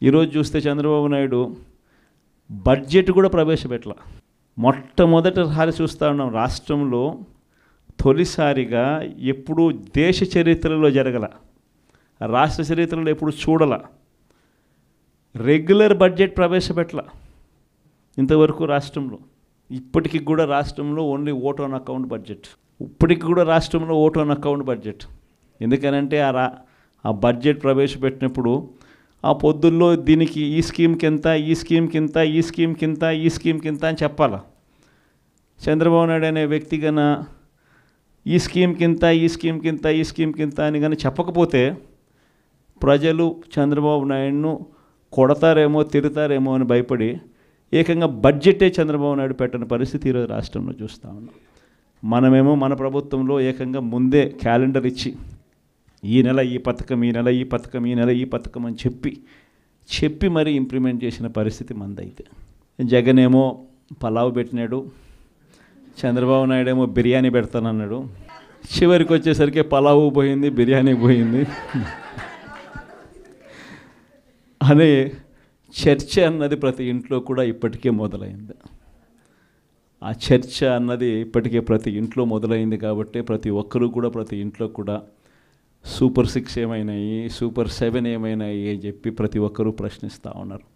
ఈరోజు చూస్తే చంద్రబాబు నాయుడు బడ్జెట్ కూడా ప్రవేశపెట్టల. మొట్టమొదటిసారి చూస్తూ ఉన్నాం రాష్ట్రంలో తొలిసారిగా ఎప్పుడూ దేశ చరిత్రలో జరగల, రాష్ట్ర చరిత్రలో ఎప్పుడు చూడల రెగ్యులర్ బడ్జెట్ ప్రవేశపెట్టల ఇంతవరకు రాష్ట్రంలో. ఇప్పటికి కూడా రాష్ట్రంలో only vote on account budget. ఇప్పటికి కూడా రాష్ట్రంలో ఓట్ ఆన్ అకౌంట్ బడ్జెట్. ఎందుకనంటే ఆ బడ్జెట్ ప్రవేశపెట్టినప్పుడు ఆ పొద్దుల్లో దీనికి ఈ స్కీమ్కి ఎంత, ఈ స్కీమ్కి ఇంత, ఈ స్కీమ్కి ఇంత, ఈ స్కీమ్కి ఇంత అని చెప్పాలా. చంద్రబాబు నాయుడు అనే వ్యక్తి గన ఈ స్కీమ్కి ఇంత, ఈ స్కీమ్కి ఇంత, ఈ స్కీమ్కి ఇంత అని కానీ చెప్పకపోతే ప్రజలు చంద్రబాబు నాయుడును కొడతారేమో, తిడతారేమో అని భయపడి ఏకంగా బడ్జెటే చంద్రబాబు నాయుడు పెట్టని పరిస్థితి ఈరోజు రాష్ట్రంలో చూస్తూ ఉన్నాం. మనమేమో మన ప్రభుత్వంలో ఏకంగా ముందే క్యాలెండర్ ఇచ్చి ఈ నెల ఈ పథకం, ఈ నెల ఈ పథకం, ఈ నెల ఈ పథకం అని చెప్పి మరీ ఇంప్లిమెంట్ చేసిన పరిస్థితి మందైతే. జగన్ ఏమో పలావ్ పెట్టినాడు, చంద్రబాబు నాయుడు ఏమో బిర్యానీ పెడతానన్నాడు. చివరికి వచ్చేసరికి పలావు పోయింది, బిర్యానీ పోయింది అనే చర్చ అన్నది ప్రతి ఇంట్లో కూడా ఇప్పటికే మొదలైంది. ఆ చర్చ అన్నది ఇప్పటికే ప్రతి ఇంట్లో మొదలైంది కాబట్టి ప్రతి ఒక్కరూ కూడా ప్రతి ఇంట్లో కూడా సూపర్ 6 ఏమైనాయి, సూపర్ 7 ఏమైనాయి అని చెప్పి ప్రతి ఒక్కరూ ప్రశ్నిస్తూ ఉన్నారు.